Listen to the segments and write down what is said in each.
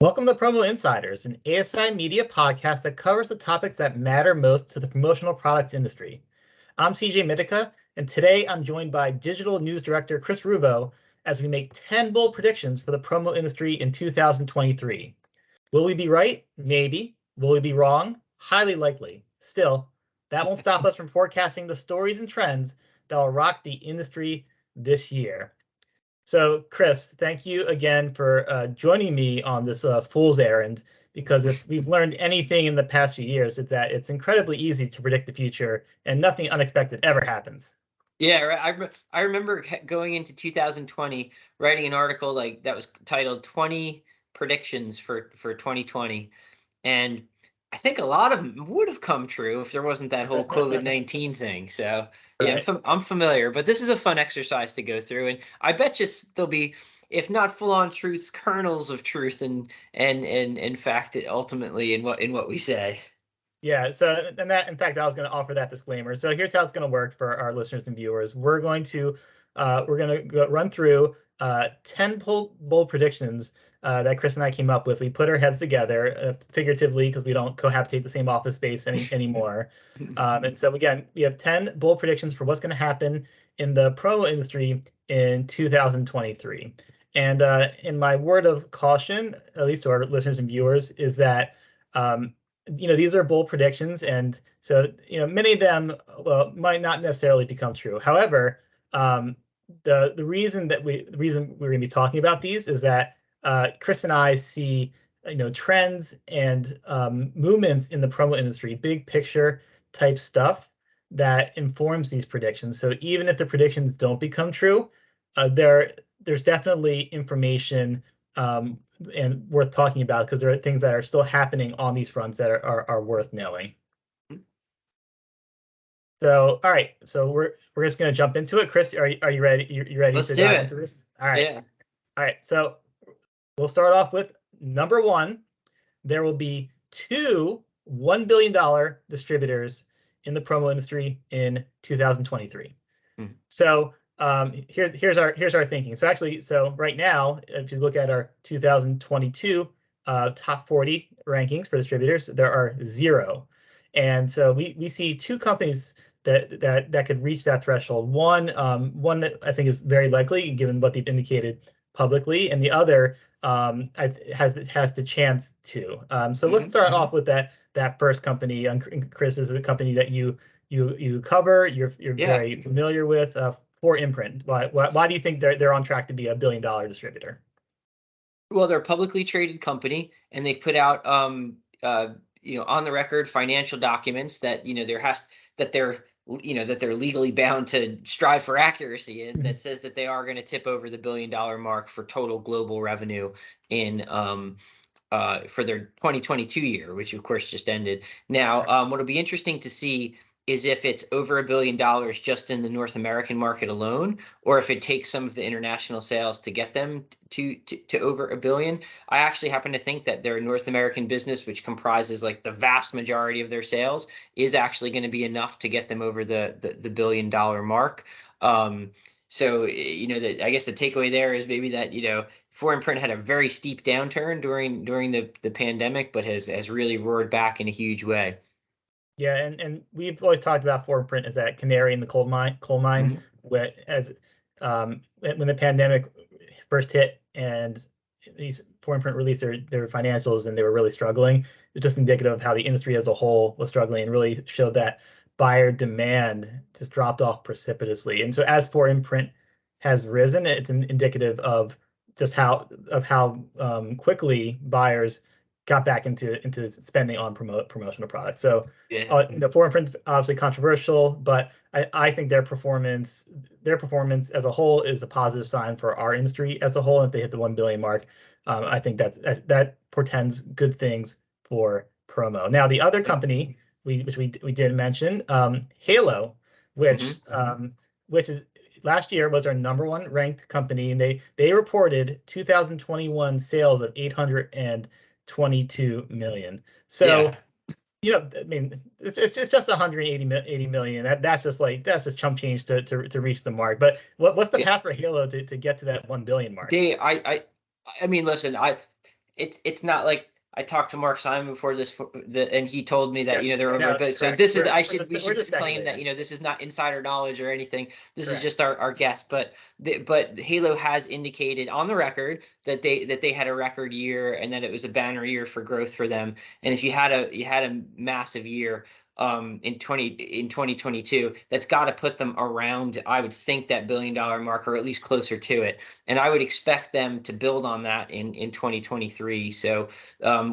Welcome to Promo Insiders, an ASI Media podcast that covers the topics that matter most to the promotional products industry. I'm CJ Mitica, and today I'm joined by Digital News Director Chris Rubo as we make 10 bold predictions for the promo industry in 2023. Will we be right? Maybe. Will we be wrong? Highly likely. Still, that won't stop us from forecasting the stories and trends that will rock the industry this year. So, Chris, thank you again for joining me on this fool's errand, because if we've learned anything in the past few years, it's that it's incredibly easy to predict the future and nothing unexpected ever happens. Yeah, right. I remember going into 2020, writing an article like that was titled 20 predictions for 2020. And I think a lot of them would have come true if there wasn't that whole COVID-19 thing. So yeah, Right. I'm familiar, but this is a fun exercise to go through. And I bet you there'll be, if not full on truths, kernels of truth and in fact ultimately in what we say. Yeah, so and that in fact I was going to offer that disclaimer. So here's how it's going to work for our listeners and viewers. We're going to run through 10 bold predictions that Chris and I came up with. We put our heads together figuratively because we don't cohabitate the same office space anymore. And so again, we have 10 bold predictions for what's going to happen in the promo industry in 2023. And in my word of caution, at least to our listeners and viewers, is that these are bold predictions, and so many of them might not necessarily become true. However, the reason we're going to be talking about these is that Chris and I see trends and movements in the promo industry, big picture type stuff that informs these predictions. So even if the predictions don't become true, there's definitely information and worth talking about, because there are things that are still happening on these fronts that are worth knowing. So, all right, so we're just going to jump into it. Chris, are you ready? You ready Let's to do dive it. into this? All right. Yeah. All right. So we'll start off with number one. There will be two $1 billion distributors in the promo industry in 2023. So here's our thinking. So actually, right now, if you look at our 2022 top 40 rankings for distributors, there are 0. And so we see two companies that could reach that threshold. One that I think is very likely given what they've indicated publicly, and the other has the chance to. So let's start off with that first company. Chris, is a company that you cover, you're very familiar with, 4imprint. Why do you think they're on track to be $1 billion distributor? Well, they're a publicly traded company, and they've put out on the record financial documents that they're legally bound to strive for accuracy, and that says that they are going to tip over the $1 billion mark for total global revenue in for their 2022 year, which of course just ended. Now, what'll be interesting to see is if it's over $1 billion just in the North American market alone, or if it takes some of the international sales to get them to over $1 billion. I actually happen to think that their North American business, which comprises like the vast majority of their sales, is actually going to be enough to get them over the $1 billion mark. So I guess the takeaway there is maybe that 4imprint had a very steep downturn during the pandemic, but has really roared back in a huge way. Yeah, and we've always talked about 4imprint as that canary in the coal mine, when the pandemic first hit and these 4imprint released their financials and they were really struggling. It's just indicative of how the industry as a whole was struggling, and really showed that buyer demand just dropped off precipitously. And so as 4imprint has risen, it's indicative of just how quickly buyers got back into spending on promotional products. So Yeah. 4imprint's obviously controversial, but I think their performance as a whole is a positive sign for our industry as a whole. And if they hit the 1 billion mark, I think that portends good things for promo. Now, the other company which we did mention, Halo, which is last year was our number one ranked company, and they reported 2021 sales of 822 million. So I mean, it's just 180 million. That's just chump change to reach the mark. But what's the path for Halo to get to that 1 billion mark? I mean, listen, it's not like I talked to Mark Simon before this, and he told me that Yes, they're over no, a billion. So correct. this is we We're should just disclaim that speculating. this is not insider knowledge or anything. This is Correct. just our guess. But Halo has indicated on the record that they had a record year and that it was a banner year for growth for them. And if you had a massive year in 2022, that's got to put them around, I would think, that $1 billion mark, or at least closer to it. And I would expect them to build on that in 2023. So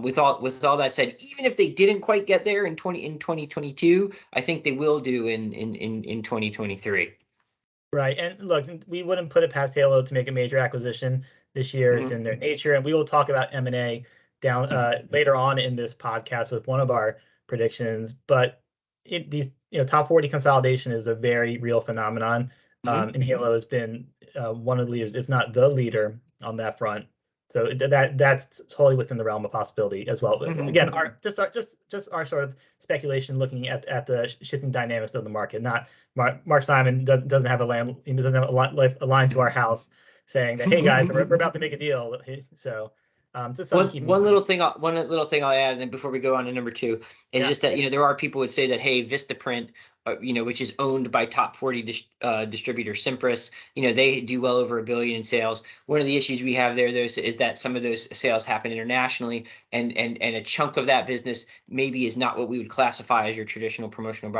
with all that said, even if they didn't quite get there in 2022, I think they will do in 2023. Right. And look, we wouldn't put it past Halo to make a major acquisition this year. It's in their nature. And we will talk about M&A down later on in this podcast with one of our predictions. But these, top 40 consolidation is a very real phenomenon. And Halo has been one of the leaders, if not the leader, on that front. So that's totally within the realm of possibility as well. Again, just our sort of speculation, looking at the shifting dynamics of the market. Not Mark Simon doesn't have a line. He doesn't have a line to our house saying that, hey guys, we're about to make a deal. So just something to keep in mind. One little thing I'll add, and then before we go on to number two, is just that there are people who would say that, hey, Vistaprint, which is owned by top 40 distributor Cimpress, they do well over $1 billion in sales. One of the issues we have there, though, is that some of those sales happen internationally, and a chunk of that business maybe is not what we would classify as your traditional promotional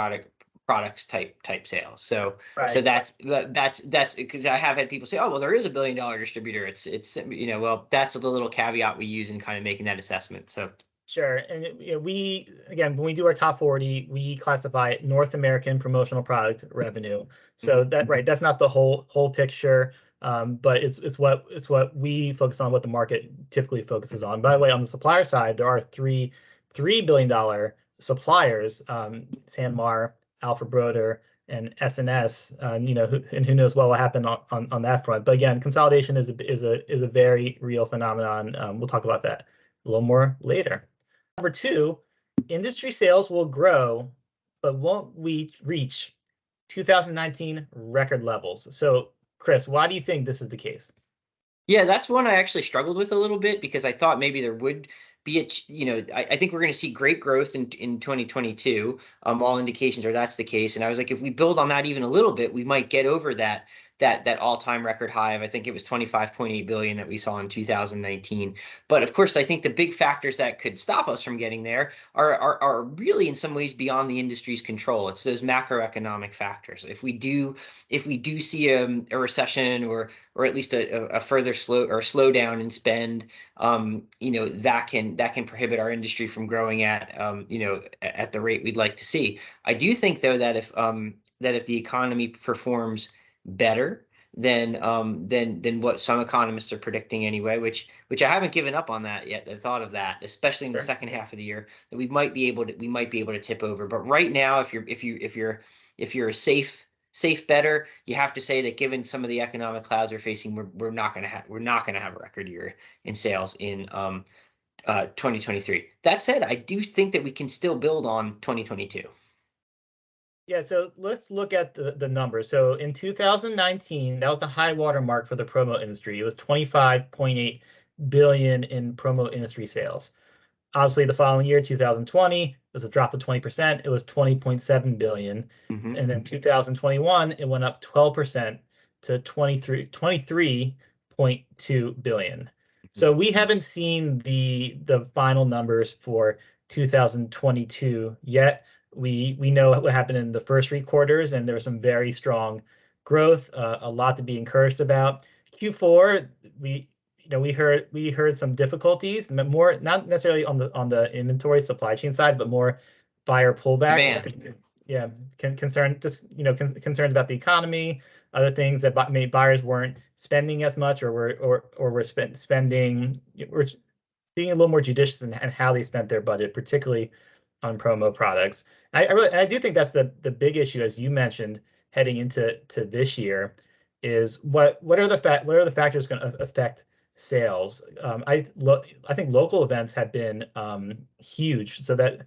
products type sales. So that's because I have had people say, oh, well, there is a $1 billion distributor. It's well, that's the little caveat we use in kind of making that assessment. So sure. And when we do our top 40, we classify North American promotional product revenue. So that's not the whole picture. But it's what we focus on, what the market typically focuses on. By the way, on the supplier side, there are $3 billion suppliers, Sanmar, Alpha Broder, and SNS. Who knows what will happen on that front. But again, consolidation is a very real phenomenon. We'll talk about that a little more later. Number two, industry sales will grow, but won't we reach 2019 record levels? So, Chris, why do you think this is the case? Yeah, that's one I actually struggled with a little bit, because I thought maybe there would be I think we're going to see great growth in 2022. All indications are that's the case. And I was like, if we build on that even a little bit, we might get over that all-time record high of, I think it was 25.8 billion that we saw in 2019. But of course, I think the big factors that could stop us from getting there are really in some ways beyond the industry's control. It's those macroeconomic factors. If we do see a recession, or at least a further slowdown in spend, that can prohibit our industry from growing at at the rate we'd like to see. I do think, though, that if the economy performs better than what some economists are predicting anyway, which I haven't given up on that yet, the thought of that, especially in the second half of the year, that we might be able to tip over. But right now, if you're a safe better, you have to say that, given some of the economic clouds we're facing, we're not going to have a record year in sales in 2023. That said, I do think that we can still build on 2022. Yeah, so let's look at the numbers. So in 2019, that was the high water mark for the promo industry. It was 25.8 billion in promo industry sales. Obviously, the following year, 2020, was a drop of 20%. It was 20.7 billion. And then 2021, it went up 12% to 23.2 billion. So we haven't seen the final numbers for 2022 yet. We know what happened in the first 3 quarters, and there was some very strong growth, a lot to be encouraged about. Q4, we heard some difficulties, more not necessarily on the inventory supply chain side, but more buyer pullback. Demand. Yeah, concerns about the economy, other things that made buyers weren't spending as much, or were spending. We're being a little more judicious in how they spent their budget, particularly on promo products. I do think that's the big issue, as you mentioned, heading into this year, is what are the factors going to affect sales? I think local events have been huge. So that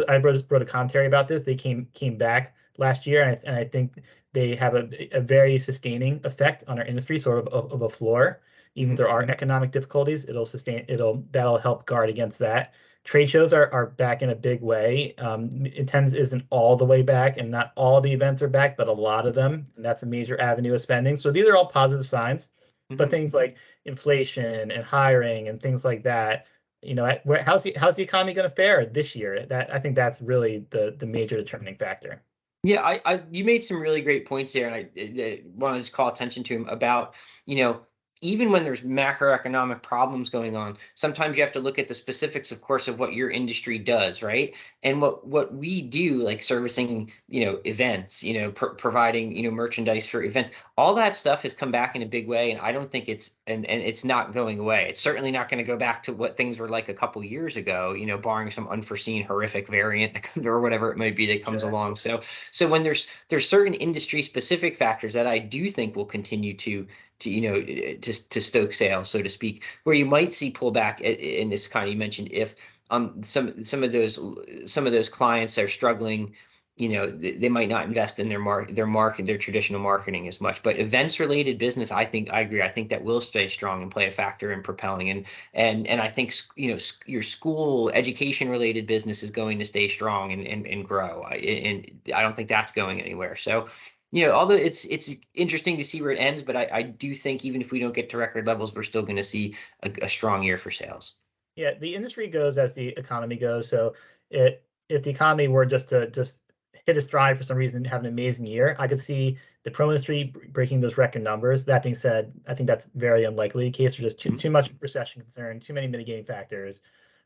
I wrote a commentary about this. They came back last year, and I think they have a very sustaining effect on our industry, sort of a floor. Even if there are economic difficulties, that'll help guard against that. Trade shows are back in a big way. Attendance isn't all the way back, and not all the events are back, but a lot of them, and that's a major avenue of spending. So these are all positive signs. But things like inflation and hiring and things like that, how's the economy going to fare this year? I think that's really the major determining factor. Yeah, you made some really great points there, and I wanted to call attention to him about, you know, even when there's macroeconomic problems going on, sometimes you have to look at the specifics, of course, of what your industry does, right? And what we do, like servicing, events, providing, merchandise for events, all that stuff has come back in a big way, and I don't think and it's not going away. It's certainly not going to go back to what things were like a couple years ago, barring some unforeseen horrific variant or whatever it might be that comes along. So when there's certain industry specific factors that I do think will continue to stoke sales, so to speak, where you might see pullback in this kind. You mentioned if some of those clients are struggling, they might not invest in their traditional marketing as much. But events related business, I agree. I think that will stay strong and play a factor in propelling. And I think your school education related business is going to stay strong and grow. And I don't think that's going anywhere. So although it's interesting to see where it ends, but I do think even if we don't get to record levels, we're still going to see a strong year for sales. Yeah, the industry goes as the economy goes. So if the economy were just to hit a stride for some reason and have an amazing year, I could see the pro industry breaking those record numbers. That being said, I think that's very unlikely. In case there's just too much recession concern, too many mitigating factors.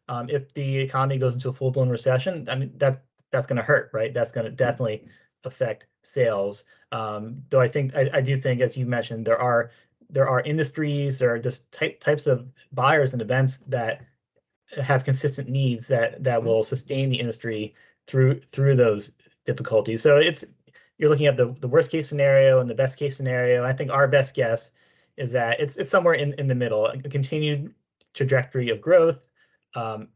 If the economy goes into a full-blown recession, I mean that's going to hurt, right? That's going to definitely affect sales. Though I do think, as you mentioned, there are industries, there are just types of buyers and events that have consistent needs that will sustain the industry through those difficulties. So you're looking at the worst case scenario and the best case scenario. I think our best guess is that it's somewhere in the middle, a continued trajectory of growth,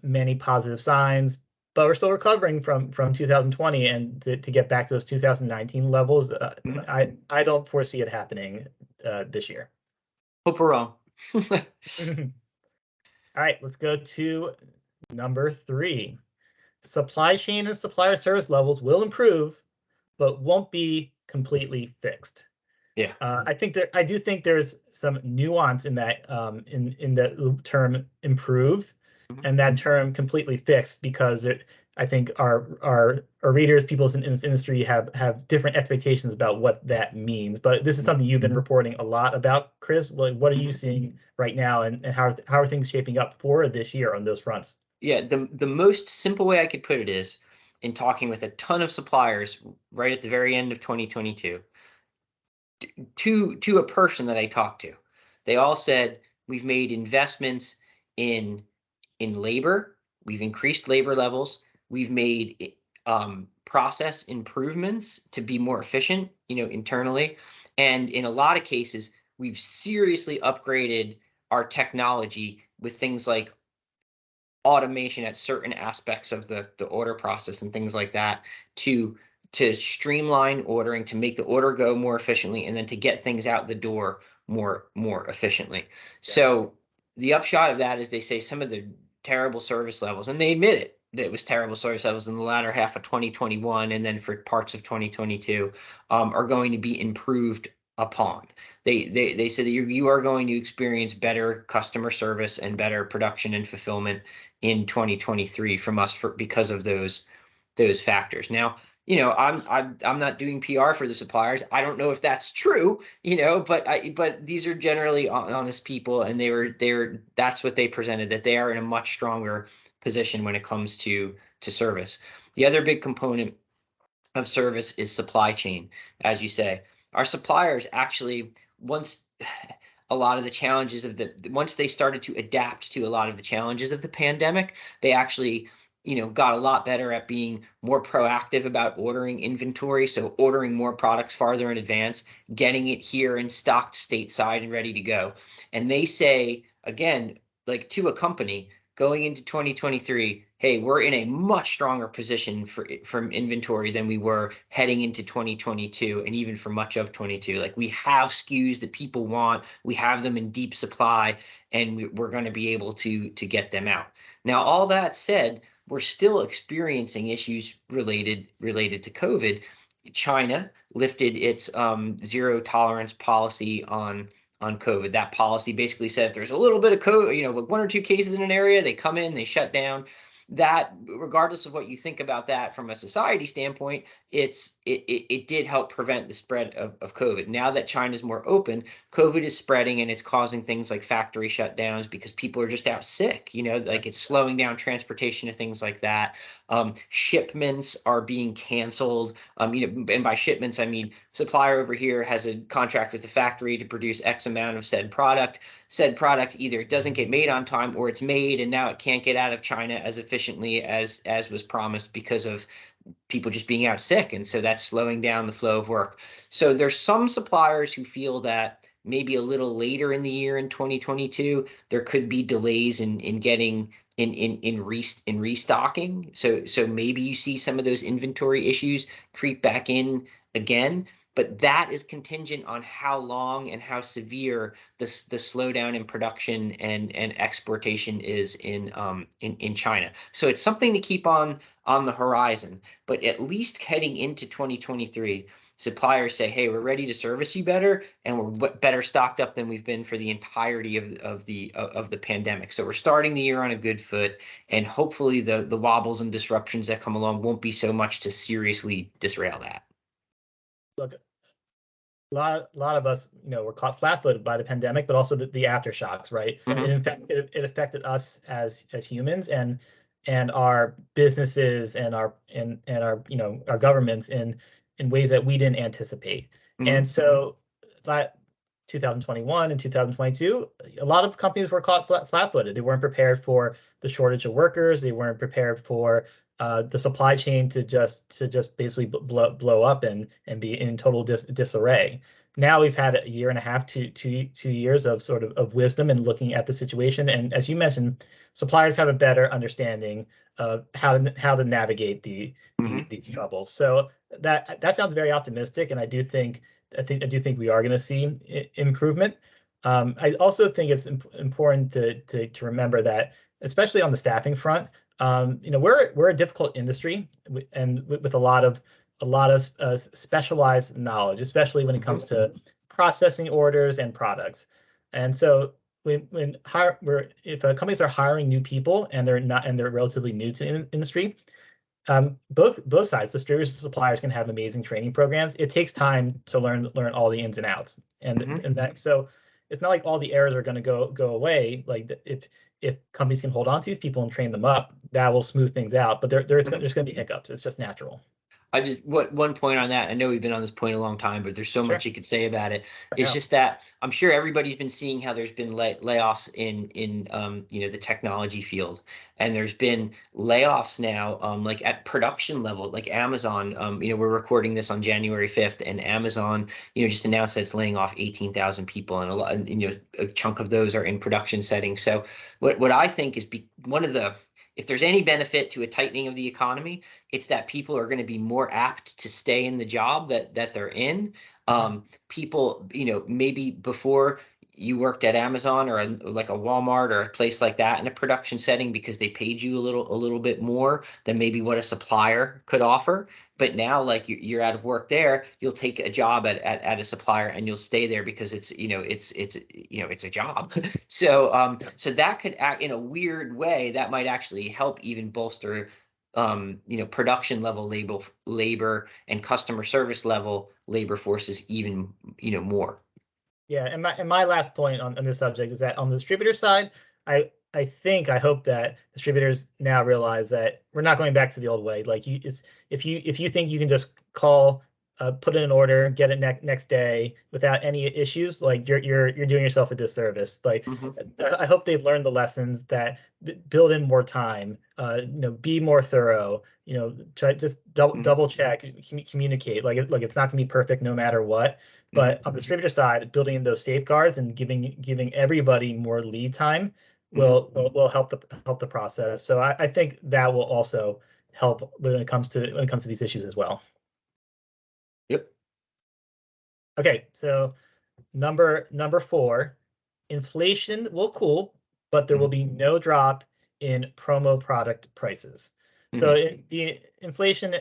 many positive signs, but we're still recovering from 2020, and to get back to those 2019 levels, I don't foresee it happening this year. Hope we're wrong. All right, let's go to number 3. Supply chain and supplier service levels will improve, but won't be completely fixed. Yeah. I do think there's some nuance in that, in the term improve and that term completely fixed, because I think our readers, people in this industry have different expectations about what that means. But this is something you've been reporting a lot about, Chris. What are you seeing right now, and how are things shaping up for this year on those fronts? Yeah, the most simple way I could put it is, in talking with a ton of suppliers right at the very end of 2022, to a person that I talked to, they all said, we've made investments in labor, we've increased labor levels, we've made process improvements to be more efficient, internally, and in a lot of cases, we've seriously upgraded our technology with things like automation at certain aspects of the order process and things like that to streamline ordering, to make the order go more efficiently, and then to get things out the door more efficiently. Yeah. So the upshot of that is, they say some of the terrible service levels, and they admit it, that it was terrible service levels in the latter half of 2021 and then for parts of 2022, are going to be improved upon. They said that you are going to experience better customer service and better production and fulfillment in 2023 from us because of those factors. Now, I'm not doing PR for the suppliers. I don't know if that's true, but these are generally honest people, and that's what they presented, that they are in a much stronger position when it comes to service. The other big component of service is supply chain, as you say. Our suppliers actually, once they started to adapt to a lot of the challenges of the pandemic, they actually got a lot better at being more proactive about ordering inventory. So ordering more products farther in advance, getting it here and stocked stateside and ready to go. And they say, again, like to a company, going into 2023, hey, we're in a much stronger position from inventory than we were heading into 2022 and even for much of 22. Like we have SKUs that people want, we have them in deep supply, and we're going to be able to get them out. Now, all that said, we're still experiencing issues related to COVID. China lifted its zero tolerance policy on COVID. That policy basically said if there's a little bit of COVID, like 1 or 2 cases in an area, they come in, they shut down. That, regardless of what you think about that from a society standpoint, it did help prevent the spread of COVID. Now that China's more open, COVID is spreading and it's causing things like factory shutdowns because people are just out sick. Like it's slowing down transportation and things like that. Shipments are being canceled. And by shipments, I mean supplier over here has a contract with the factory to produce X amount of said product. Said product either doesn't get made on time or it's made and now it can't get out of China as efficiently as was promised because of people just being out sick. And so that's slowing down the flow of work. So there's some suppliers who feel that maybe a little later in the year in 2022, there could be delays in getting in restocking. So maybe you see some of those inventory issues creep back in again. But that is contingent on how long and how severe the slowdown in production and exportation is in China. So it's something to keep on the horizon. But at least heading into 2023, suppliers say, "Hey, we're ready to service you better, and we're better stocked up than we've been for the entirety of the pandemic." So we're starting the year on a good foot, and hopefully the wobbles and disruptions that come along won't be so much to seriously disrail that. Look, a lot of us, were caught flat-footed by the pandemic, but also the aftershocks, right? And Mm-hmm. in fact, it affected us as humans and our businesses and our our governments in ways that we didn't anticipate. Mm-hmm. And so that 2021 and 2022, a lot of companies were caught flat-footed. They weren't prepared for the shortage of workers. They weren't prepared for the supply chain to just basically blow up and be in total disarray. Now we've had a year and a half to 2 years of sort of wisdom and looking at the situation. And as you mentioned, suppliers have a better understanding of how to navigate Mm-hmm. these troubles. So that sounds very optimistic, and I do think we are going to see improvement. I also think it's important to remember that, especially on the staffing front, we're a difficult industry and with a lot of specialized knowledge, especially when it comes to processing orders and products. And so if companies are hiring new people and they're relatively new to the industry, both sides, distributors and suppliers, can have amazing training programs. It takes time to learn all the ins and outs, and Mm-hmm. that so it's not like all the errors are going to go away. Like if companies can hold on to these people and train them up, that will smooth things out. But there's going to be hiccups. It's just natural. I just one point on that. I know we've been on this point a long time, but there's so much Sure. you could say about it. I It's know. just that I'm sure everybody's been seeing how there's been layoffs in the technology field, and there's been layoffs now like at production level, like Amazon. We're recording this on January 5th, and Amazon just announced that it's laying off 18,000 people, and a chunk of those are in production settings. So what I think is one of the, if there's any benefit to a tightening of the economy, it's that people are going to be more apt to stay in the job that they're in. People, maybe before you worked at Amazon or like a Walmart or a place like that in a production setting because they paid you a little bit more than maybe what a supplier could offer. But now, like you're out of work there, you'll take a job at a supplier and you'll stay there because it's a job. So that could act in a weird way that might actually help even bolster production level labor and customer service level labor forces even more. Yeah, and my last point on this subject is that on the distributor side, I hope that distributors now realize that we're not going back to the old way. Like if you think you can just call, put in an order, get it next day without any issues, like you're doing yourself a disservice. Like Mm-hmm. I hope they've learned the lessons that build in more time, be more thorough, try just Mm-hmm. double check, communicate. Like it's not gonna be perfect no matter what. Mm-hmm. But on the distributor side, building in those safeguards and giving everybody more lead time will help the process. So I think that will also help when it comes to these issues as well. Yep. Okay, so number 4, inflation will cool, but there will be no drop in promo product prices. So the inflation,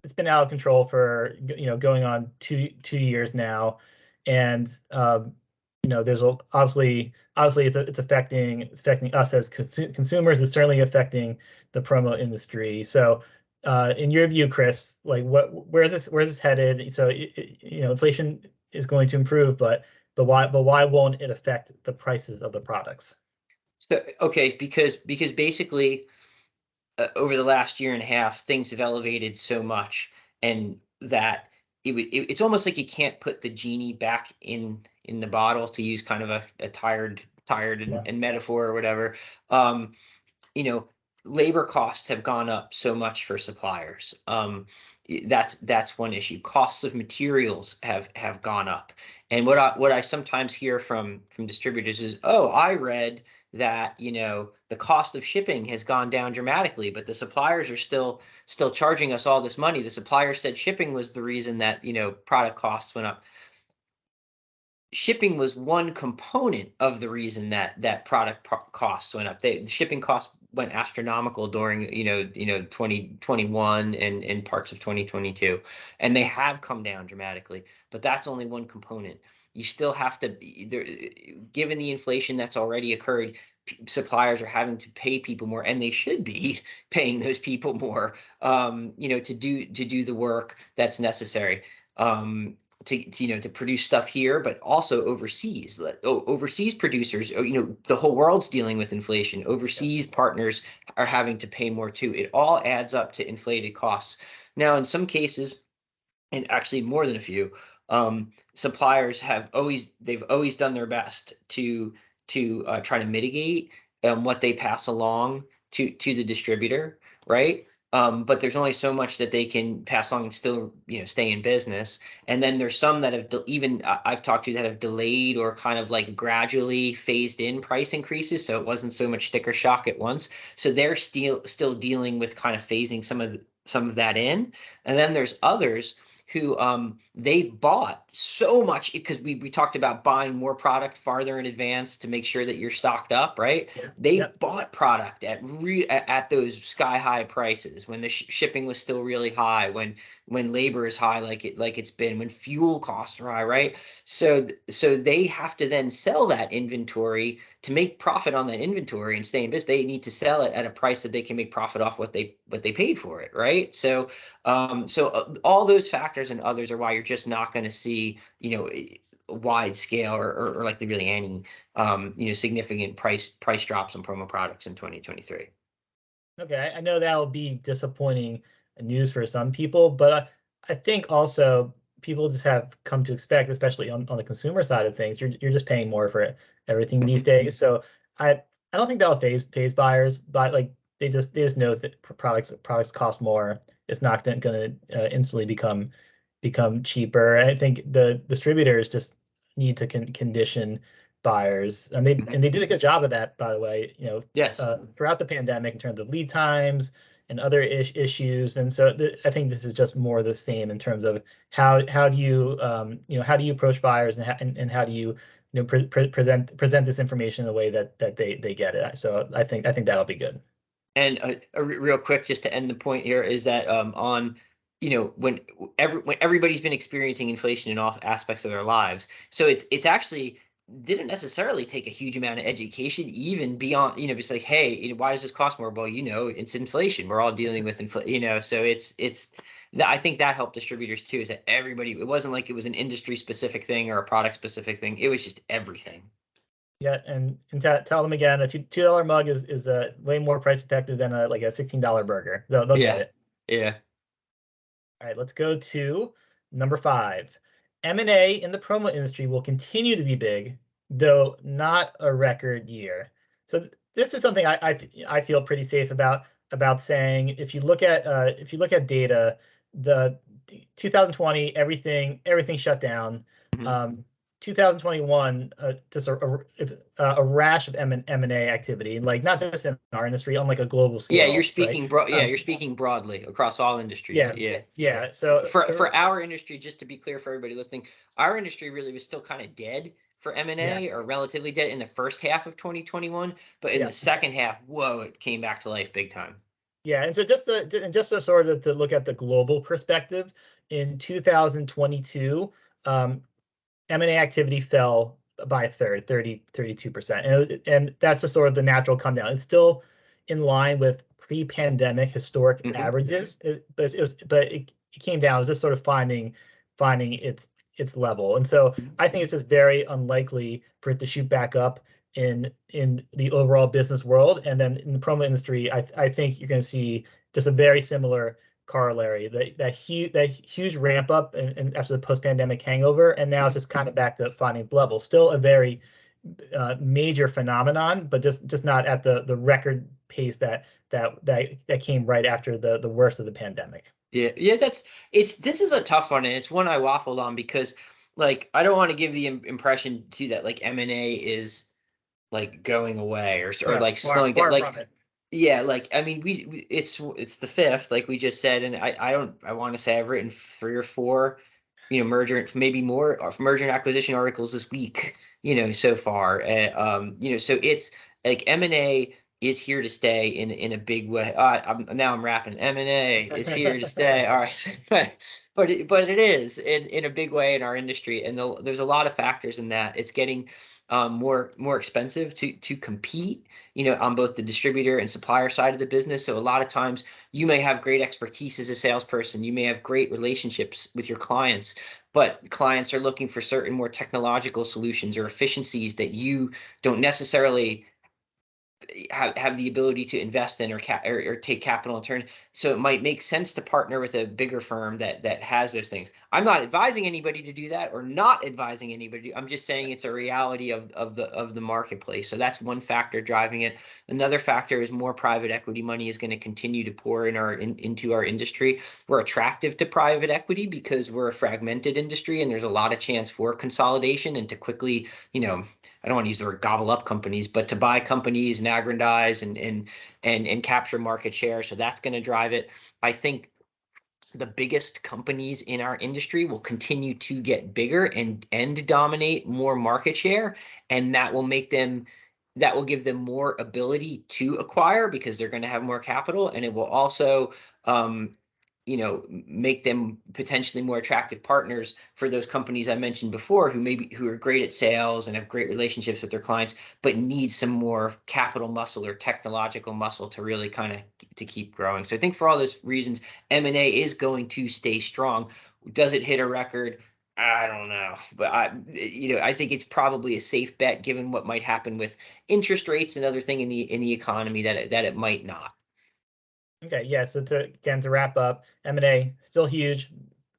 it's been out of control for going on two years now, and there's obviously it's affecting us as consumers. It's certainly affecting the promo industry. So in your view, Chris, like where is this headed? So inflation is going to improve, but why won't it affect the prices of the products? So okay, because basically over the last year and a half, things have elevated so much, and that it's almost like you can't put the genie back in the bottle, to use kind of a tired Yeah. and metaphor or whatever. Um, you know, labor costs have gone up so much for suppliers. That's one issue. Costs of materials have gone up. And what I sometimes hear from distributors is, oh, I read that the cost of shipping has gone down dramatically, but the suppliers are still charging us all this money. The supplier said shipping was the reason that product costs went up. Shipping was one component of the reason that costs went up. The shipping costs went astronomical during 2021 and parts of 2022, and they have come down dramatically. But that's only one component. You still have to, given the inflation that's already occurred, suppliers are having to pay people more, and they should be paying those people more, to do the work that's necessary. To produce stuff here, but also overseas. Overseas producers, the whole world's dealing with inflation. Overseas partners are having to pay more too. It all adds up to inflated costs. Now, in some cases, and actually more than a few, suppliers they've always done their best to try to mitigate what they pass along to the distributor, right? But there's only so much that they can pass along and still stay in business. And then there's some that have I've talked to that have delayed or kind of like gradually phased in price increases, so it wasn't so much sticker shock at once. So they're still dealing with kind of phasing some of that in. And then there's others who they've bought so much, because we talked about buying more product farther in advance to make sure that you're stocked up, right? Yeah. They Yep. bought product at those sky high prices when the shipping was still really high, when labor is high, like it's been, when fuel costs are high, right? So they have to then sell that inventory to make profit on that inventory and stay in business. They need to sell it at a price that they can make profit off what they paid for it, right? So all those factors and others are why you're just not going to see, wide scale or like really any, significant price drops on promo products in 2023. Okay, I know that'll be disappointing news for some people, but I think also people just have come to expect, especially on the consumer side of things, you're just paying more for everything these days. So I don't think that'll phase buyers, but like they just know that products cost more. It's not going to instantly become cheaper. I think the distributors just need to condition buyers, and they did a good job of that, by the way. Yes. Throughout the pandemic in terms of lead times and other issues. And so I think this is just more the same in terms of how do you how do you approach buyers, and how do you present this information in a way that they get it. So I think that'll be good. And real quick, just to end the point here, is that on when everybody's been experiencing inflation in all aspects of their lives, so it's actually didn't necessarily take a huge amount of education, even beyond just like, hey, why does this cost more? Well, it's inflation. We're all dealing with inflation. So it's I think that helped distributors too, is that everybody, it wasn't like it was an industry specific thing or a product specific thing. It was just everything. Yeah, and tell them again, a $2 mug is way more price effective than like a $16 burger. They'll get Yeah. it. Yeah. All right, let's go to number 5. M&A in the promo industry will continue to be big, though not a record year. So this is something I feel pretty safe about saying. If you look at data, the 2020 everything shut down. Mhm. Um, 2021, just a rash of M&A activity, like not just in our industry, on like a global Yeah, you're scale, right? speaking you're speaking broadly across all industries. Yeah, Yeah. yeah. So For our industry, just to be clear for everybody listening, our industry really was still kind of dead for yeah, M&A, or relatively dead in the first half of 2021, but in yeah. the second half, whoa, it came back to life big time. Yeah, and so just to sort of to look at the global perspective, in 2022, M&A activity fell by a third, 32%. And that's just sort of the natural come down. It's still in line with pre-pandemic historic Hmm. averages, but it came down. It was just sort of finding its level. And so I think it's just very unlikely for it to shoot back up in the overall business world. And then in the promo industry, I think you're going to see just a very similar corollary, that huge ramp up and after the post-pandemic hangover, and now it's just kind of back to finding level. Still a very major phenomenon, but just not at the record pace that came right after the worst of the pandemic. Yeah, yeah, this is a tough one, and it's one I waffled on because, like, I don't want to give the impression too that like M&A is like going away, or Yeah, like far slowing down. far from Like, it. yeah, like I mean, it's the fifth, like we just said, and I want to say I've written 3 or 4, merger, maybe more, merger and acquisition articles this week, so far. So it's like M&A is here to stay in a big way. Now I'm rapping. M&A is here to stay. All right, but it is in a big way in our industry, and there's a lot of factors in that. It's getting more expensive to compete, on both the distributor and supplier side of the business. So a lot of times you may have great expertise as a salesperson, you may have great relationships with your clients, but clients are looking for certain more technological solutions or efficiencies that you don't necessarily have the ability to invest in, or take capital in turn. So it might make sense to partner with a bigger firm that has those things. I'm not advising anybody to do that, or not advising anybody. I'm just saying it's a reality of the marketplace. So that's one factor driving it. Another factor is more private equity money is going to continue to pour into our industry. We're attractive to private equity because we're a fragmented industry, and there's a lot of chance for consolidation and to quickly, I don't want to use the word gobble up companies, but to buy companies and aggrandize and capture market share. So that's going to drive it. I think the biggest companies in our industry will continue to get bigger and dominate more market share, and that will give them more ability to acquire because they're going to have more capital, and it will also make them potentially more attractive partners for those companies I mentioned before, who are great at sales and have great relationships with their clients, but need some more capital muscle or technological muscle to really kind of to keep growing. So I think for all those reasons, M&A is going to stay strong. Does it hit a record? I don't know, but I think it's probably a safe bet given what might happen with interest rates and other thing in the economy, that it might not. Okay, yeah. So to wrap up, M&A still huge.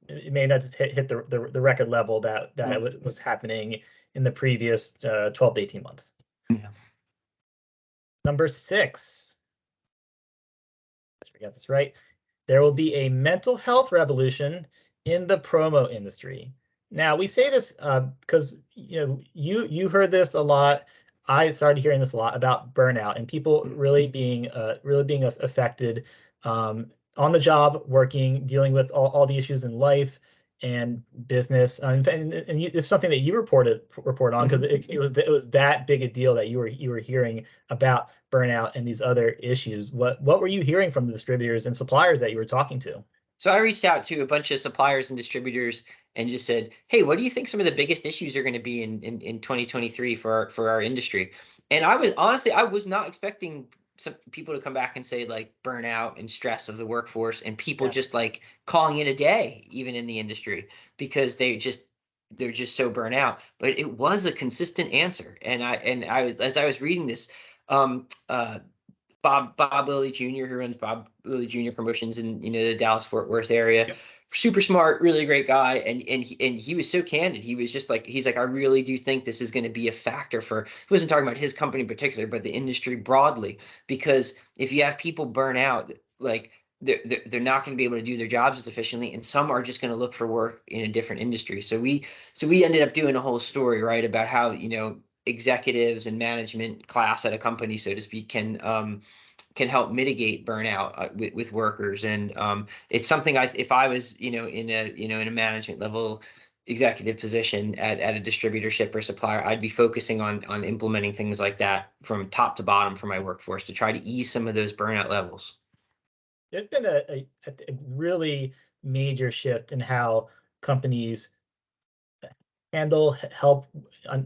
It may not just hit the record level that it was happening in the previous 12 to 18 months. Yeah. Number 6. Let's forget this right. There will be a mental health revolution in the promo industry. Now we say this because you heard this a lot. I started hearing this a lot about burnout and people really being affected on the job, working, dealing with all the issues in life and business. And it's something that you report on because it was that big a deal that you were hearing about burnout and these other issues. What were you hearing from the distributors and suppliers that you were talking to? So I reached out to a bunch of suppliers and distributors and just said, "Hey, what do you think some of the biggest issues are going to be in 2023 for our industry?" And I was not expecting some people to come back and say like burnout and stress of the workforce, and people Yeah. just like calling it a day even in the industry because they're just so burnt out. But it was a consistent answer, and I was, as I was reading this, um uh Bob Lilly Jr., who runs Bob Lilly Jr. Promotions in the Dallas Fort Worth area. Yep. Super smart, really great guy, and he was so candid. He was just like, he's like, I really do think this is going to be a factor for. He wasn't talking about his company in particular, but the industry broadly, because if you have people burn out, like they're not going to be able to do their jobs as efficiently, and some are just going to look for work in a different industry. So we ended up doing a whole story, right, about how, executives and management class at a company, so to speak, can help mitigate burnout with workers. And it's something if I was, in a management level executive position at a distributorship or supplier, I'd be focusing on implementing things like that from top to bottom for my workforce to try to ease some of those burnout levels. There's been a really major shift in how companies help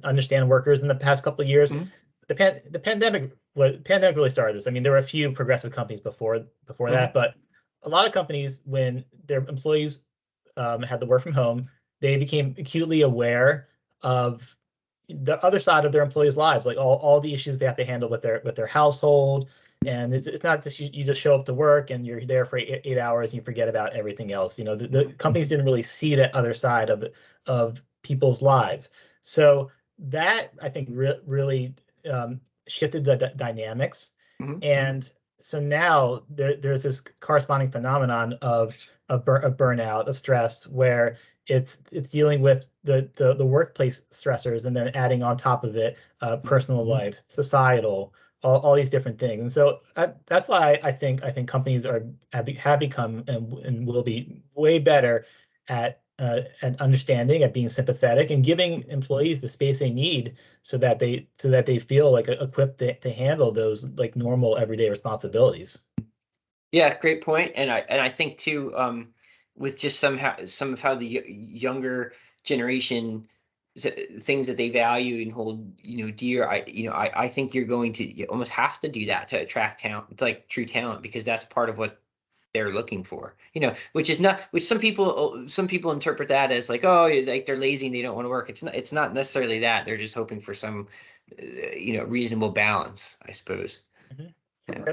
understand workers in the past couple of years. Mhm. The pandemic really started this. I mean, there were a few progressive companies before Mhm. that, but a lot of companies, when their employees had to work from home, they became acutely aware of the other side of their employees' lives, like all the issues they have to handle with their household. And it's not just you just show up to work and you're there for 8 hours and you forget about everything else. The companies didn't really see that other side of people's lives. So that I think really shifted the dynamics. Mhm. And so now there's this corresponding phenomenon of burnout, of stress, where it's dealing with the workplace stressors and then adding on top of it personal life, societal, all these different things. And so that's why I think companies have become and will be way better at understanding, at being sympathetic, and giving employees the space they need so that they feel like equipped to handle those like normal everyday responsibilities. Yeah, great point. And I think too, with just some of how the younger generation things that they value and hold, dear. I think you're going to you almost have to do that to attract talent. It's like true talent, because that's part of what they're looking for. Which is not, which some people interpret that as like, oh, like they're lazy and they don't want to work. It's not necessarily that. They're just hoping for some, reasonable balance, I suppose. Mhm. Yeah.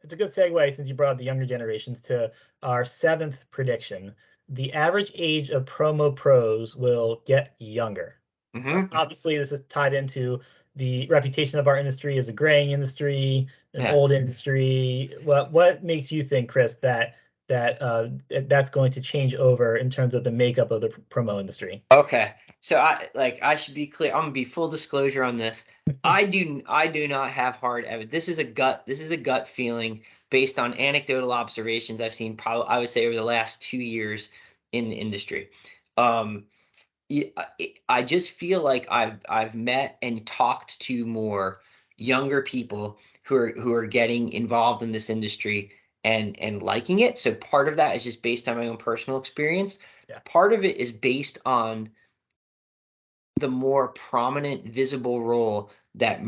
It's a good segue, since you brought up the younger generations, to our seventh prediction. The average age of promo pros will get younger. Hmm. Obviously, this is tied into the reputation of our industry as a graying industry, an Yeah. old industry. What makes you think, Chris, that's going to change over in terms of the makeup of the promo industry? Okay. So I should be clear. I'm gonna be full disclosure on this. I do not have hard evidence. This is a gut feeling based on anecdotal observations I've seen, probably I would say over the last 2 years in the industry. Um I just feel like I've met and talked to more younger people who are getting involved in this industry and liking it. So part of that is just based on my own personal experience. Yeah, Part of it is based on the more prominent, visible role that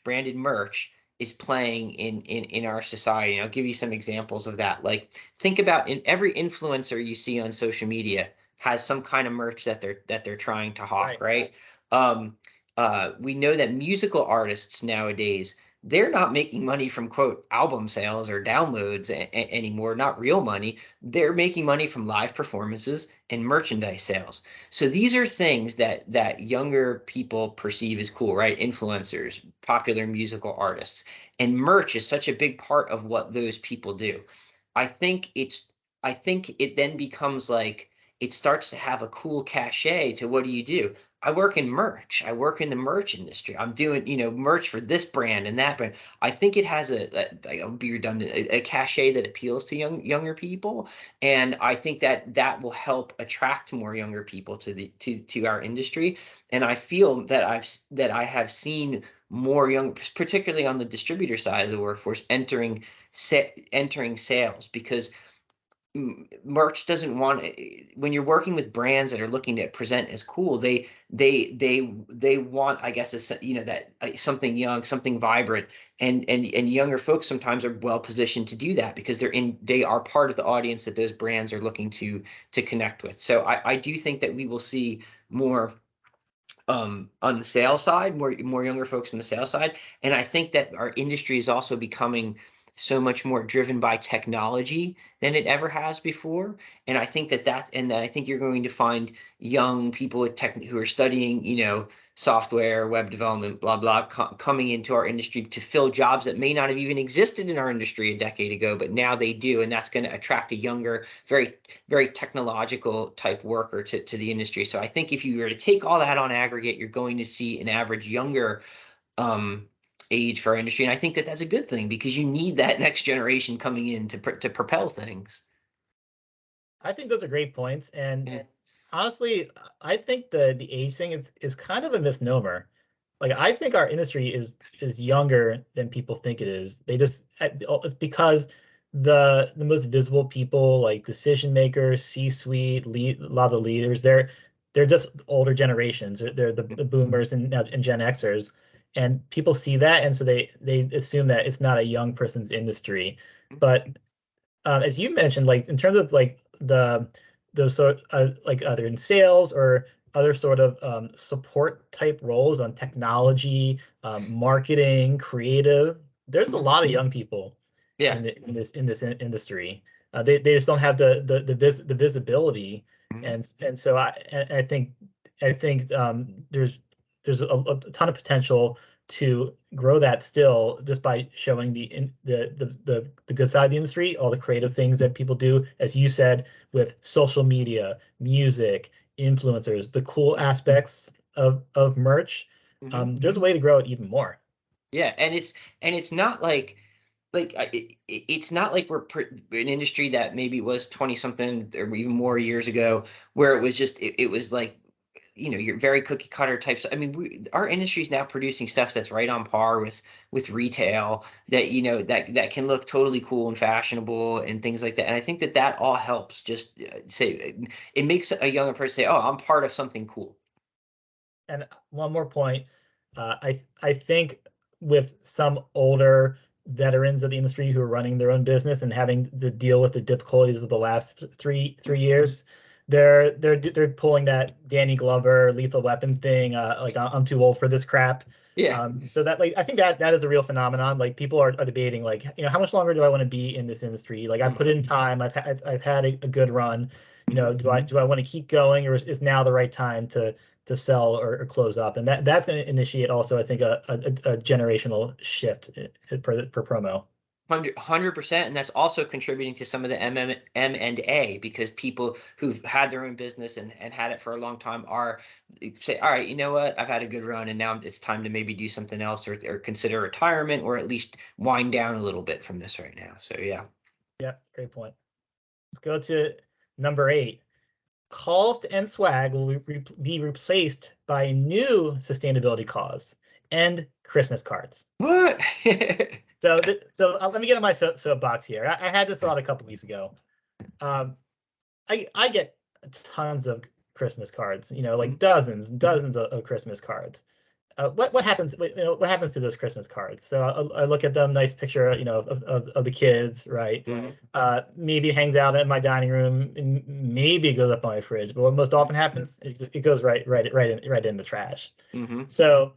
branded merch, is playing in our society. And I'll give you some examples of that. Like, think about, in every influencer you see on social media has some kind of merch that they're trying to hawk, right. right? Um, we know that musical artists nowadays, they're not making money from, quote, album sales or downloads anymore, not real money. They're making money from live performances and merchandise sales. So these are things that younger people perceive as cool, right? Influencers, popular musical artists, and merch is such a big part of what those people do. I think it's I think it then becomes like, it starts to have a cool cachet to, what do you do? I work in merch. I work in the merch industry. I'm doing, merch for this brand and that brand. I think it has I'll be redundant, a cachet that appeals to younger people. And I think that will help attract more younger people to our industry. And I feel that I have seen more young, particularly on the distributor side of the workforce, entering sales, because merch doesn't want, when you're working with brands that are looking to present as cool, they want, I guess, that something young, something vibrant. And younger folks sometimes are well positioned to do that, because they are part of the audience that those brands are looking to connect with. So I do think that we will see more, on the sales side, more younger folks on the sales side. And I think that our industry is also becoming so much more driven by technology than it ever has before. And I think that I think you're going to find young people with tech who are studying, software, web development, blah, blah, coming into our industry to fill jobs that may not have even existed in our industry a decade ago, but now they do. And that's going to attract a younger, very, very technological type worker to the industry. So I think if you were to take all that on aggregate, you're going to see an average younger age for our industry. And I think that that's a good thing because you need that next generation coming in to propel things. I think those are great points. And Yeah. honestly, I think the age thing is kind of a misnomer. Like I think our industry is younger than people think it is. It's because the most visible people, like decision makers, C-suite, lead, a lot of the leaders, they're just older generations. They're the boomers and Gen Xers. And people see that, and so they assume that it's not a young person's industry. But as you mentioned, like in terms of like the sort like either in sales or other sort of support type roles on technology, marketing, creative, there's a Mhm. lot of young people Yeah. in this industry. They just don't have the visibility, Mhm. and so I think there's a ton of potential to grow that still just by showing the good side of the industry, all the creative things that people do, as you said, with social media, music, influencers, the cool aspects of merch. Mhm. There's a way to grow it even more. Yeah, and it's not like it's not like an industry that maybe was 20 something or even more years ago where it was just it was like you're very cookie cutter types. I mean, our industry is now producing stuff that's right on par with retail that that can look totally cool and fashionable and things like that. And I think that that all helps. Just say it makes a younger person say, "Oh, I'm part of something cool." And one more point, I think with some older veterans of the industry who are running their own business and having to deal with the difficulties of the last three years, they're pulling that Danny Glover Lethal Weapon thing. Like I'm too old for this crap. Yeah. So that like I think that is a real phenomenon. Like people are debating like how much longer do I want to be in this industry? Like I put in time. I've had a good run. Mhm. Do I want to keep going, or is now the right time to sell or close up? And that's going to initiate also, I think, a generational shift per promo. 100%, and that's also contributing to some of the M&A because people who've had their own business and had it for a long time are say, all right, you know what, I've had a good run, and now it's time to maybe do something else or consider retirement or at least wind down a little bit from this right now. So yeah. Yeah, great point. Let's go to number 8. Calls to end swag will be replaced by new sustainability cause and Christmas cards. What? So let me get on my soapbox here. I had this thought a couple weeks ago. Um, I get tons of Christmas cards, like dozens and dozens of Christmas cards. What happens? What happens to those Christmas cards? So I look at them, nice picture, of the kids, right? Mhm. Maybe it hangs out in my dining room, and maybe it goes up on my fridge. But what most often happens, it goes right in the trash. Mhm. So,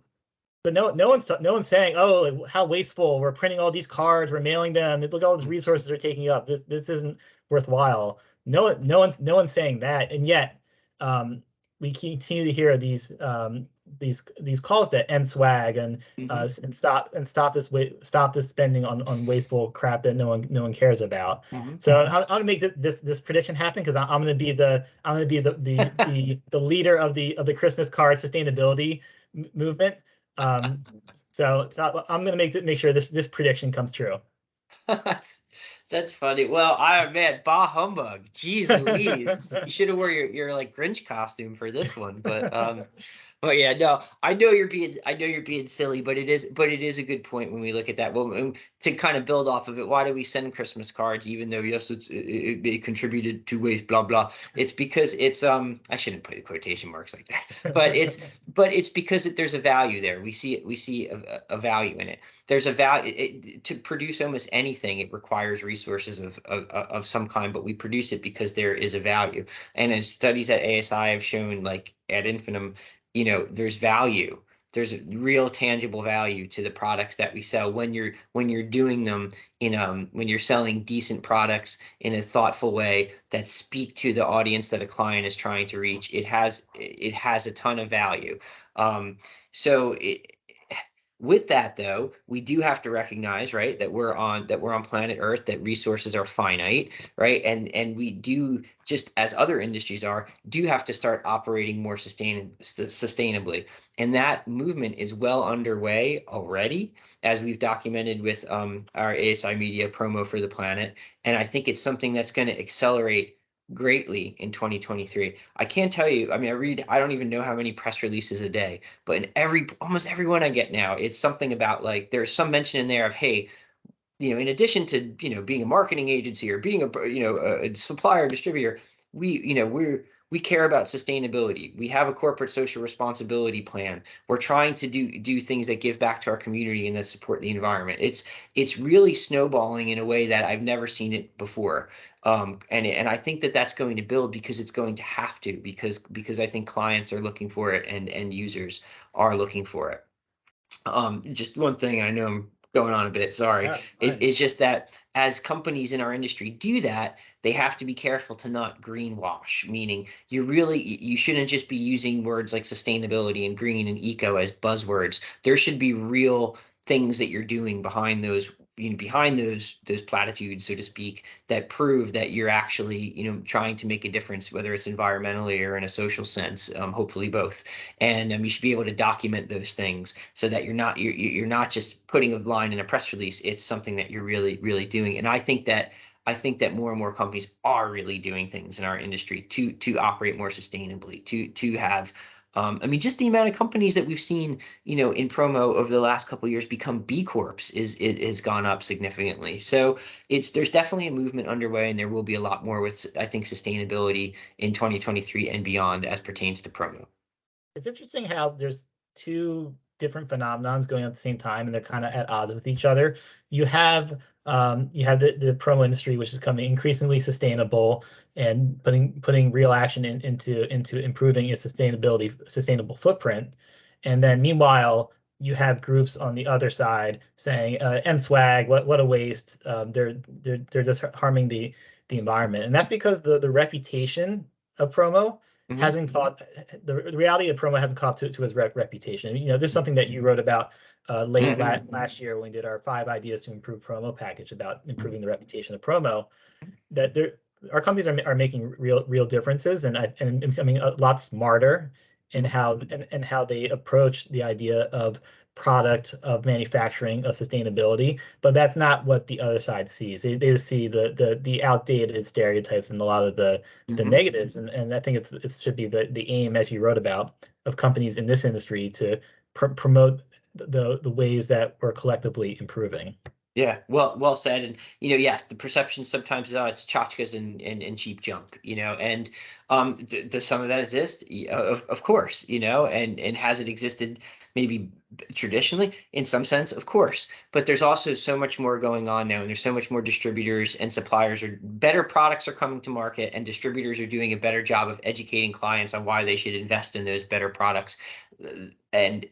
but no one's saying, oh, like, how wasteful! We're printing all these cards, we're mailing them. Look, all these resources are taking up. This isn't worthwhile. No one's saying that, and yet we continue to hear these calls to end swag Mhm. and stop this spending on wasteful crap that no one cares about. Mhm. So I'm gonna make this prediction happen because I'm gonna be the leader of the Christmas card sustainability movement. Um, so I'm gonna make sure this prediction comes true. That's funny. Well, man, bah humbug. Jeez Louise. You should have wore your like Grinch costume for this one. But yeah, no, I know you're being silly, but it is a good point when we look at that. Well, to kind of build off of it, why do we send Christmas cards even though yes, it contributed to waste, blah blah. It's because it's I shouldn't put quotation marks like that. But it's because there's a value there. We see a value in it. There's a value to produce almost anything. It requires resources of some kind, but we produce it because there is a value. And as studies at ASI have shown, like ad infinitum, there's value. There's a real tangible value to the products that we sell when you're doing them when you're selling decent products in a thoughtful way that speak to the audience that a client is trying to reach. It has a ton of value. So with that though, we do have to recognize, right, that we're on planet Earth, that resources are finite, right? And we do, just as other industries are, do have to start operating more sustainably. And that movement is well underway already, as we've documented with our ASI Media promo for the planet. And I think it's something that's going to accelerate greatly in 2023. I can't tell you, I mean, I don't even know how many press releases a day, but in almost every one I get now, it's something about, like, there's some mention in there of, hey, in addition to, being a marketing agency or being a supplier distributor, we care about sustainability. We have a corporate social responsibility plan. We're trying to do things that give back to our community and that support the environment. It's really snowballing in a way that I've never seen it before. And I think that that's going to build, because it's going to have to, because I think clients are looking for it, and end users are looking for it. Just one thing, I know I'm going on a bit, sorry. Yeah, it's fine. It's just that as companies in our industry do that, they have to be careful to not greenwash, meaning you shouldn't just be using words like sustainability and green and eco as buzzwords. There should be real things that you're doing behind those platitudes, so to speak, that prove that you're actually, trying to make a difference, whether it's environmentally or in a social sense, hopefully both. And you should be able to document those things, so that you're not just putting a line in a press release. It's something that you're really really doing. And I think that more and more companies are really doing things in our industry to operate more sustainably, to have, I mean, just the amount of companies that we've seen, in promo over the last couple of years become B Corps has gone up significantly. So there's definitely a movement underway, and there will be a lot more with, I think, sustainability in 2023 and beyond as pertains to promo. It's interesting how there's two different phenomenons going on at the same time, and they're kind of at odds with each other. You have the promo industry, which is becoming increasingly sustainable and putting real action into improving its sustainable footprint. And then meanwhile, you have groups on the other side saying, "And swag, what a waste! They're just harming the environment." And that's because the reputation of promo Hmm. hasn't caught the reality of promo hasn't caught to his reputation. This is something that you wrote about late Hmm. last year when we did our 5 ideas to improve promo package about improving the reputation of promo. That our companies are making real differences, and becoming a lot smarter in how they approach the idea of product, of manufacturing, of sustainability. But that's not what the other side sees. They see the outdated stereotypes and a lot of the Hmm. negatives. And I think it should be the aim, as you wrote about, of companies in this industry to promote the ways that we're collectively improving. Yeah, well said. And yes, the perception sometimes is, oh, it's tchotchkes and cheap junk, and does some of that exist? Yeah, of course, and has it existed maybe traditionally in some sense? Of course, but there's also so much more going on now, and there's so much more distributors and suppliers, or better products are coming to market, and distributors are doing a better job of educating clients on why they should invest in those better products. And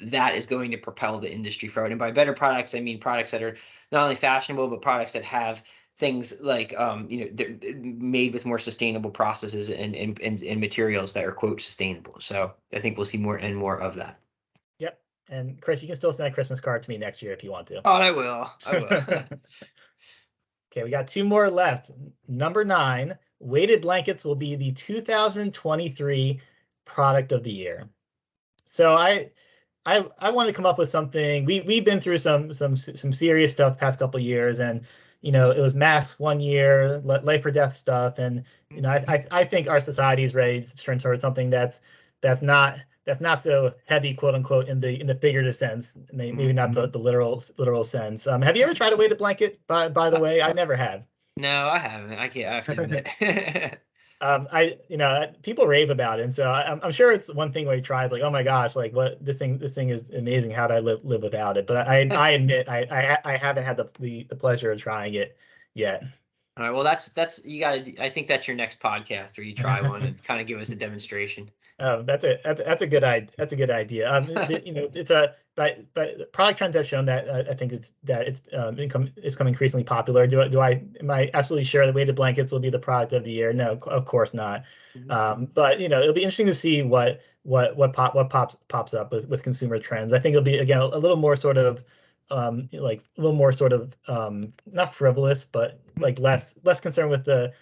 that is going to propel the industry forward. And by better products, I mean products that are not only fashionable, but products that have things like, they're made with more sustainable processes and materials that are, quote, sustainable. So I think we'll see more and more of that. Yep. And Chris, you can still send a Christmas card to me next year if you want to. Oh, I will. I will. Okay, we got two more left. Number 9, weighted blankets will be the 2023 product of the year. So I want to come up with something. We've been through some serious stuff the past couple of years, and it was masks one year, life or death stuff, and I think our society is ready to turn towards something that's not that's not so heavy, quote unquote, in the figurative sense, maybe not the literal sense. Have you ever tried a weighted blanket? By the way, I never have. No, I haven't. I can't. I have to admit. People rave about it, and so I'm sure it's one thing where you try. It's like, oh my gosh, like what this thing is amazing. How do I live without it? But I admit I haven't had the pleasure of trying it yet. All right. Well, that's you got to. I think that's your next podcast where you try one and kind of give us a demonstration. That's a good idea. That's a good idea. It's but product trends have shown that I think it's become increasingly popular. Am I absolutely sure that weighted blankets will be the product of the year? No, of course not. Mhm. But it'll be interesting to see what pops up with consumer trends. I think it'll be again a little more sort of like a little more sort of not frivolous, but like less concerned with the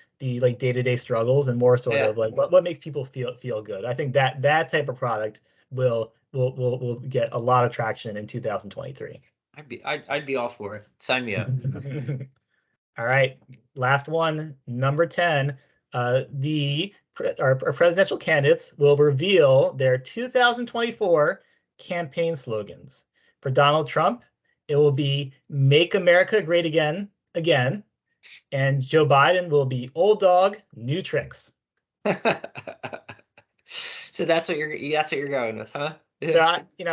like day-to-day struggles and more sort Yeah, of like what makes people feel good. I think that type of product will get a lot of traction in 2023. I'd be all for it. Sign me up. All right, last one, number 10. Our presidential candidates will reveal their 2024 campaign slogans. For Donald Trump, it will be "Make America Great Again, Again," and Joe Biden will be "Old Dog, New Tricks." So that's what you're going with, huh? So,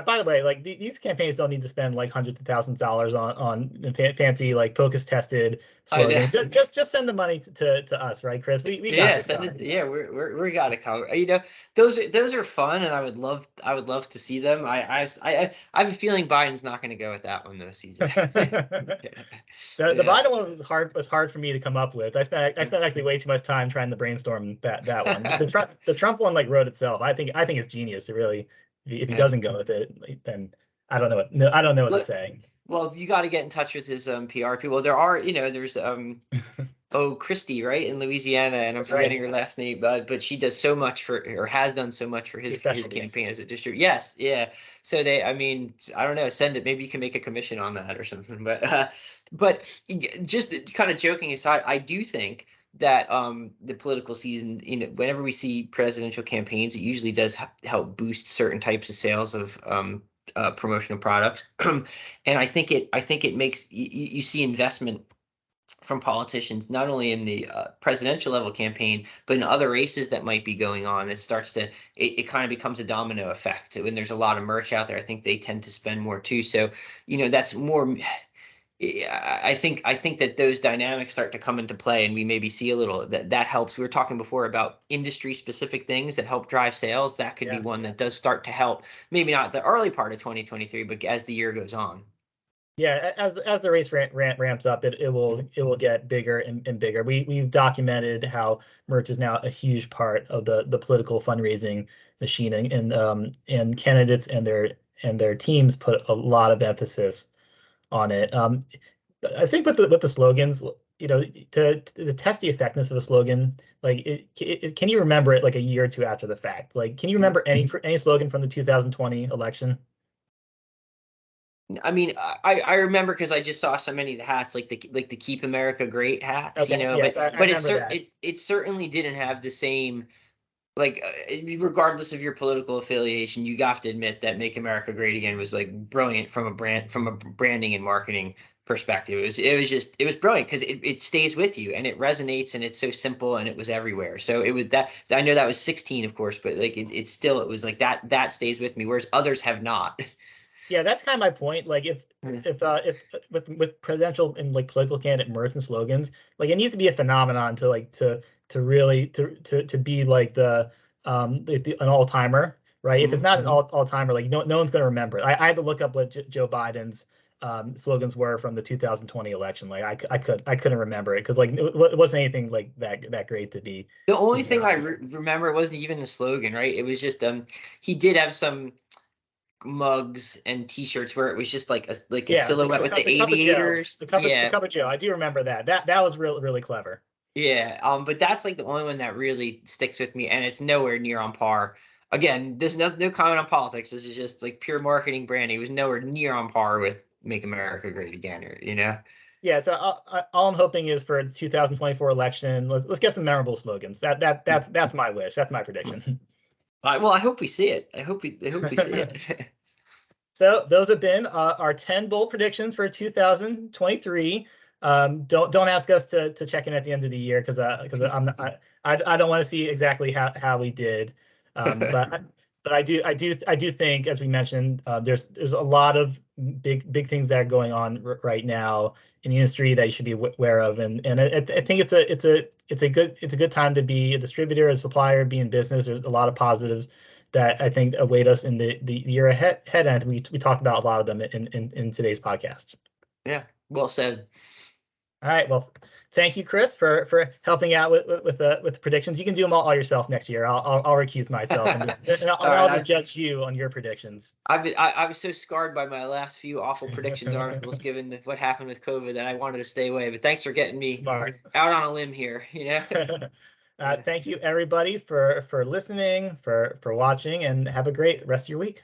by the way, like these campaigns don't need to spend like hundreds of thousands of dollars on fancy like POCUS tested I know. slogans. Just send the money to us, right, Chris? We got Yeah, this send it. covered. Yeah, we got it covered. Those are fun, and I would love to see them. I have a feeling Biden's not going to go with that one though, CJ. The Yeah. Biden one was hard for me to come up with. I spent actually way too much time trying to brainstorm that one. The Trump one like wrote itself. I think it's genius. It really, if he Yeah. doesn't go with it, like, then I don't know what no, I don't know what to Look, say. well, you got to get in touch with his PR people. There's oh, Christie, right, in Louisiana, and I'm That's right. forgetting her last name, but she does so much for, or has done so much for Your his specialties. campaign as a district. Yes, yeah. So I mean, I don't know, send it. Maybe you can make a commission on that or something. But just kind of joking aside, I do think that the political season, whenever we see presidential campaigns, it usually does help boost certain types of sales of promotional products, and I think it makes you see investment from politicians, not only in the presidential level campaign, but in other races that might be going on. It kind of becomes a domino effect. When there's a lot of merch out there, I think they tend to spend more too. So, that's more. I think that those dynamics start to come into play, and we maybe see a little that helps. We were talking before about industry specific things that help drive sales. That could be Yeah. one that does start to help. Maybe not the early part of 2023, but as the year goes on. Yeah, as the race ramps up, it will get bigger and bigger. We've documented how merch is now a huge part of the political fundraising machine, and candidates and their teams put a lot of emphasis on it. I think with the slogans, to test the effectiveness of a slogan, like can you remember it like a year or two after the fact? Like, can you remember any slogan from the 2020 election? I mean, I remember because I just saw so many of the hats, like the Keep America Great hats, Okay, but yes, I remember that. it certainly didn't have the same, like, regardless of your political affiliation, you have to admit that Make America Great Again was like brilliant from a branding and marketing perspective. It was brilliant because it stays with you and it resonates and it's so simple and it was everywhere. So it was that. I know that was 16, of course, but like it was like that stays with me, whereas others have not. Yeah, that's kind of my point. Like if with presidential and like political candidate merch and slogans, like it needs to be a phenomenon to really to be like an all-timer, right? If it's not an all-timer, like no one's gonna remember it. I had to look up what Joe Biden's slogans were from the 2020 election. Like I couldn't remember it because like it wasn't anything like that great The to only be thing I honest. remember wasn't even the slogan, right? It was just he did have some mugs and T-shirts where it was just like a Yeah, silhouette with the the cup of Joe, aviators. the Yeah, cup of Joe. I do remember that. That was really clever. yeah. But that's like the only one that really sticks with me, and it's nowhere near on par. Again, there's no comment on politics. This is just like pure marketing branding. It was nowhere near on par with Make America Great Again, or. Yeah, so all I'm hoping is for the 2024 election, let's get some memorable slogans. That's my wish. That's my prediction. Well, I hope we see it. I hope we see it. So those have been our 10 bold predictions for 2023. Don't ask us to check in at the end of the year because I'm not, I don't want to see exactly how we did. But I do think, as we mentioned, there's a lot of big things that are going on right now in the industry that you should be aware of, and I think it's a good time to be a distributor, a supplier, be in business. There's a lot of positives that I think await us in the year ahead. And we talked about a lot of them in today's podcast. Yeah, well said. All right. Well, thank you, Chris, for helping out with the predictions. You can do them all yourself next year. I'll recuse myself and just and All I'll right, just judge you on your predictions. I was so scarred by my last few awful predictions articles, given what happened with COVID, that I wanted to stay away. But thanks for getting me Smart. out on a limb here. You know. Yeah. Thank you, everybody, for listening, for watching, and have a great rest of your week.